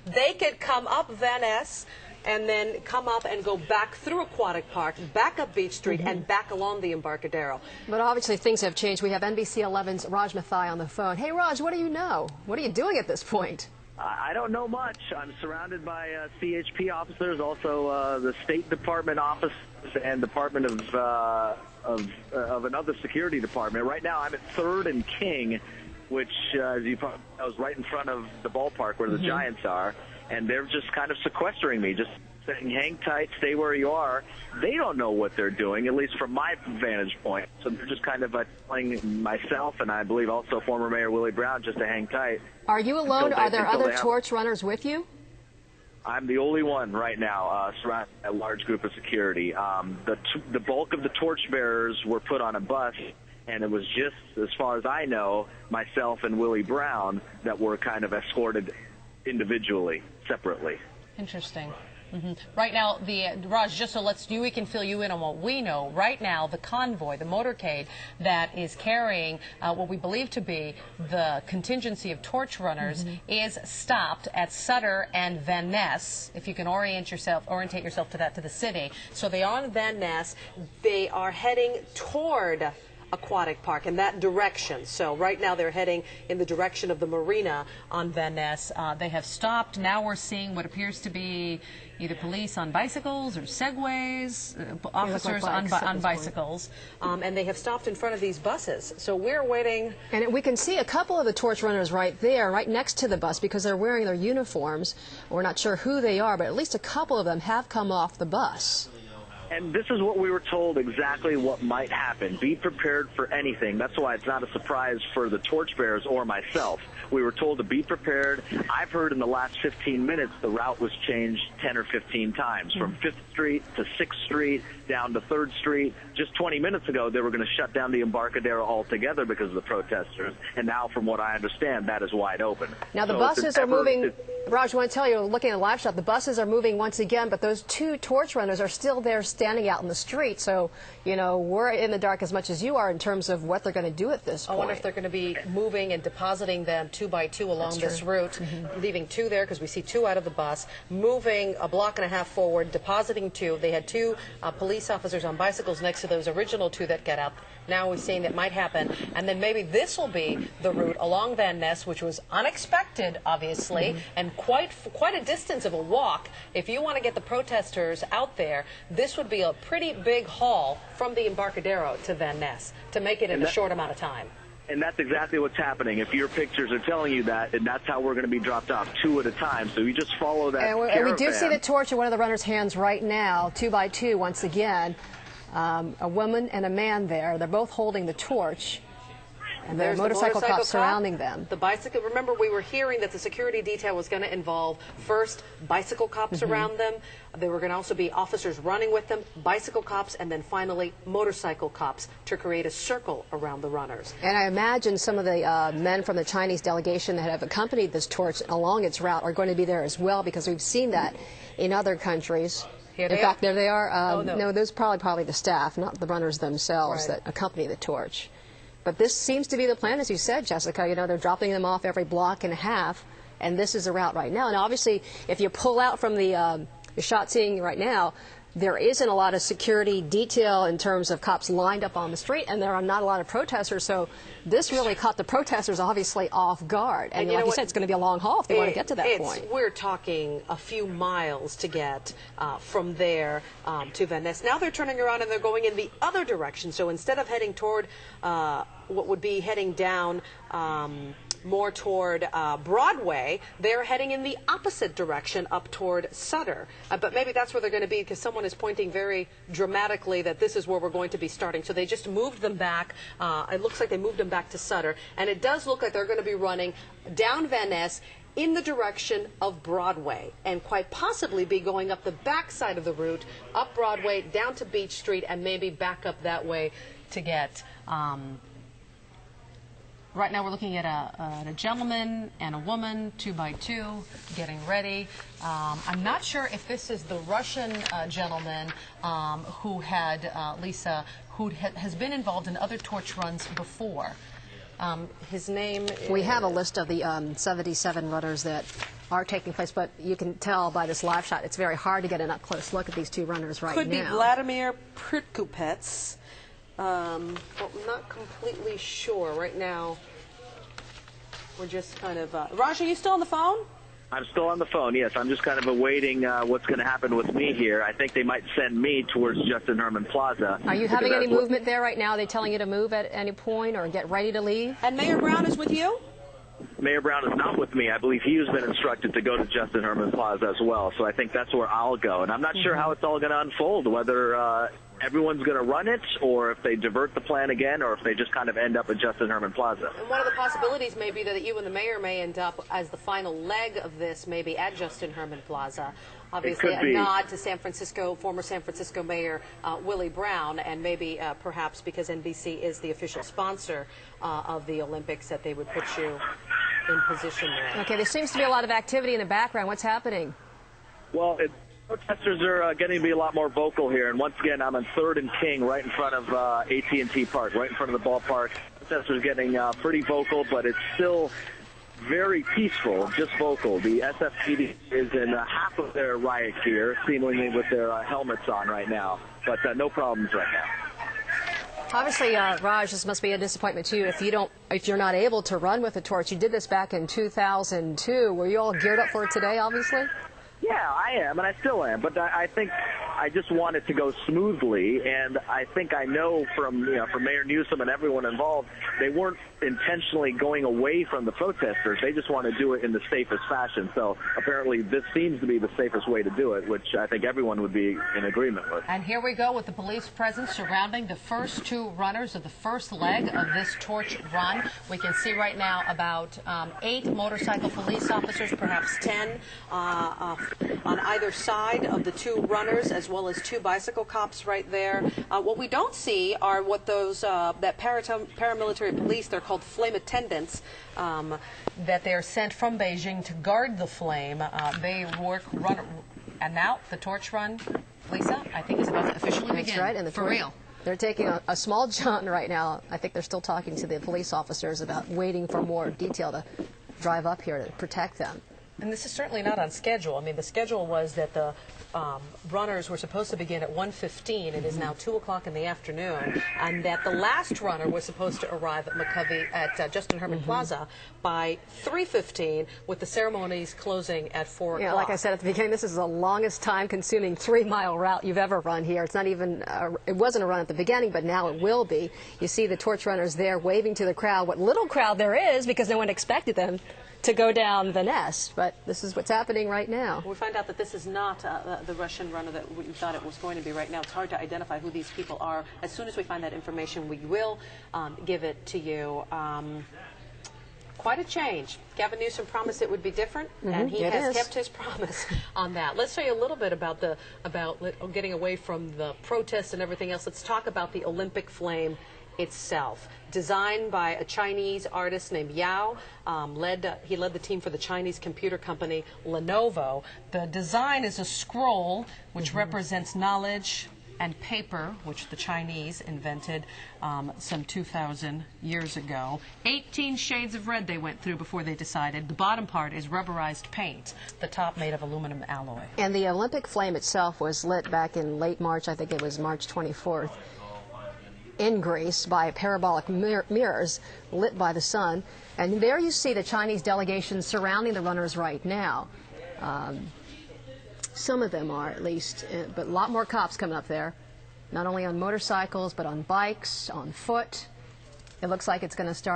They could come up Van Ness and then come up and go back through Aquatic Park, back up Beach Street, and back along the Embarcadero. But obviously things have changed. We have NBC 11's Rogge on the phone. Hey, Rogge, what do you know? What are you doing at this point? I don't know much. I'm surrounded by CHP officers, also the State Department office and Department of another security department. Right now I'm at 3rd and King, which, as you probably know, is right in front of the ballpark where the Giants are, and they're just kind of sequestering me, just saying, hang tight, stay where you are. They don't know what they're doing, at least from my vantage point. So they're just kind of telling myself, and I believe also former Mayor Willie Brown, just to hang tight. Are you alone? Are there other torch runners with you? I'm the only one right now, surrounded by a large group of security. The bulk of the torch bearers were put on a bus, and it was just, as far as I know, myself and Willie Brown that were kind of escorted individually, separately. Interesting. Right now, Raj, just so we can fill you in on what we know. Right now, the convoy, the motorcade that is carrying what we believe to be the contingency of torch runners is stopped at Sutter and Van Ness. If you can orientate yourself to the city. So they are on Van Ness. They are heading toward Aquatic Park in that direction. So right now they're heading in the direction of the marina on Van Ness. They have stopped. Now we're seeing what appears to be either police on bicycles or segways, officers on bicycles. And they have stopped in front of these buses. So we're waiting. And we can see a couple of the torch runners right there, right next to the bus, because they're wearing their uniforms. We're not sure who they are, but at least a couple of them have come off the bus. And this is what we were told, exactly what might happen. Be prepared for anything. That's why it's not a surprise for the torchbearers or myself. We were told to be prepared. I've heard in the last 15 minutes the route was changed 10 or 15 times, from 5th Street to 6th Street, down to 3rd Street. Just 20 minutes ago, they were going to shut down the Embarcadero altogether because of the protesters. And now, from what I understand, that is wide open. Now, the buses are moving. Raj, I want to tell you, looking at a live shot, the buses are moving once again, but those two torch runners are still there standing out in the street. So, you know, we're in the dark as much as you are in terms of what they're going to do at this point. I wonder if they're going to be moving and depositing them 2 by 2 along this route, leaving 2 there because we see 2 out of the bus, moving a block and a half forward, depositing 2. They had 2 police officers on bicycles next to those original 2 that got out. Now we're seeing that might happen. And then maybe this will be the route along Van Ness, which was unexpected, obviously, and quite a distance of a walk. If you want to get the protesters out there, this would be a pretty big haul from the Embarcadero to Van Ness to make it in a short amount of time. And that's exactly what's happening. If your pictures are telling you that, and that's how we're going to be dropped off, 2 at a time. So you just follow that caravan. And we do see the torch in one of the runners' hands right now, 2 by 2 once again. A woman and a man there. They're both holding the torch. And there's a motorcycle cop surrounding them. The bicycle. Remember, we were hearing that the security detail was going to involve first bicycle cops around them. There were going to also be officers running with them, bicycle cops, and then finally motorcycle cops to create a circle around the runners. And I imagine some of the men from the Chinese delegation that have accompanied this torch along its route are going to be there as well, because we've seen that in other countries. In fact, there they are. No, those are probably the staff, not the runners themselves that accompany the torch. But this seems to be the plan, as you said, Jessica. You know, they're dropping them off every block and a half, and this is the route right now. And obviously, if you pull out from the shot seeing right now, there isn't a lot of security detail in terms of cops lined up on the street, and there are not a lot of protesters. So this really caught the protesters obviously off guard. And like you said, it's going to be a long haul if they want to get to that point. We're talking a few miles to get from there to Van Ness. Now they're turning around and they're going in the other direction. So instead of heading toward what would be heading down more toward Broadway, they're heading in the opposite direction up toward Sutter. But maybe that's where they're going to be, because someone is pointing very dramatically that this is where we're going to be starting. So they just moved them back. It looks like they moved them back to Sutter. And it does look like they're going to be running down Van Ness in the direction of Broadway, and quite possibly be going up the back side of the route, up Broadway, down to Beach Street, and maybe back up that way to get... Right now we're looking at a gentleman and a woman, 2 by 2, getting ready. I'm not sure if this is the Russian gentleman who had, Lisa, who has been involved in other torch runs before. His name is... We have a list of the 77 runners that are taking place, but you can tell by this live shot it's very hard to get an up-close look at these two runners right now. Could be Vladimir Pritkupets, but I'm not completely sure. Right now, we're just kind of... Rogge, are you still on the phone? I'm still on the phone, yes. I'm just kind of awaiting what's going to happen with me here. I think they might send me towards Justin Herman Plaza. Are you having any movement there right now? Are they telling you to move at any point or get ready to leave? And Mayor Brown is with you? Mayor Brown is not with me. I believe he has been instructed to go to Justin Herman Plaza as well, so I think that's where I'll go. And I'm not sure how it's all going to unfold, whether everyone's going to run it or if they divert the plan again or if they just kind of end up at Justin Herman Plaza. And one of the possibilities may be that you and the mayor may end up as the final leg of this, maybe at Justin Herman Plaza. Obviously, a nod to former San Francisco Mayor Willie Brown, and maybe perhaps because NBC is the official sponsor of the Olympics, that they would put you in position there. Okay, there seems to be a lot of activity in the background. What's happening? Well, protesters are getting to be a lot more vocal here, and once again, I'm on 3rd and King, right in front of AT&T Park, right in front of the ballpark. Protesters getting pretty vocal, but it's still very peaceful, just vocal. The SFPD is in half of their riot gear, seemingly with their helmets on right now, but no problems right now. Obviously, Raj, this must be a disappointment to you if you're not able to run with the torch. You did this back in 2002. Were you all geared up for it today, obviously? Yeah, I am, and I still am. But I think I just want it to go smoothly, and I think I know from Mayor Newsom and everyone involved, they weren't intentionally going away from the protesters. They just want to do it in the safest fashion. So apparently this seems to be the safest way to do it, which I think everyone would be in agreement with. And here we go with the police presence surrounding the first two runners of the first leg of this torch run. We can see right now about 8 motorcycle police officers, perhaps 10, on either side of the two runners, as well as 2 bicycle cops right there. What we don't see are what those that paramilitary police, they're called flame attendants, that they're sent from Beijing to guard the flame. They run, and now the torch run, Lisa, I think is about to officially begin. That's right, and for real. They're taking a small jaunt right now. I think they're still talking to the police officers about waiting for more detail to drive up here to protect them. And this is certainly not on schedule. I mean, the schedule was that the runners were supposed to begin at 1:15. It is now 2 o'clock in the afternoon, and that the last runner was supposed to arrive at at Justin Herman Plaza by 3:15, with the ceremonies closing at 4 o'clock. Yeah, like I said at the beginning, this is the longest time-consuming 3-mile route you've ever run here. It's not even, it wasn't a run at the beginning, but now it will be. You see the torch runners there waving to the crowd, what little crowd there is, because no one expected them to go down the nest, but this is what's happening right now. We find out that this is not the Russian runner that we thought it was going to be. Right now, it's hard to identify who these people are. As soon as we find that information, we will give it to you. Quite a change. Gavin Newsom promised it would be different, and he has kept his promise on that. Let's tell you a little bit about getting away from the protests and everything else. Let's talk about the Olympic flame itself. Designed by a Chinese artist named Yao. He led the team for the Chinese computer company Lenovo. The design is a scroll which represents knowledge and paper, which the Chinese invented some 2,000 years ago. 18 shades of red they went through before they decided. The bottom part is rubberized paint, the top made of aluminum alloy. And the Olympic flame itself was lit back in late March, I think it was March 24th. In Greece by parabolic mirrors lit by the sun. And there you see the Chinese delegation surrounding the runners right now. Some of them are, at least, but a lot more cops coming up there, not only on motorcycles, but on bikes, on foot. It looks like it's going to start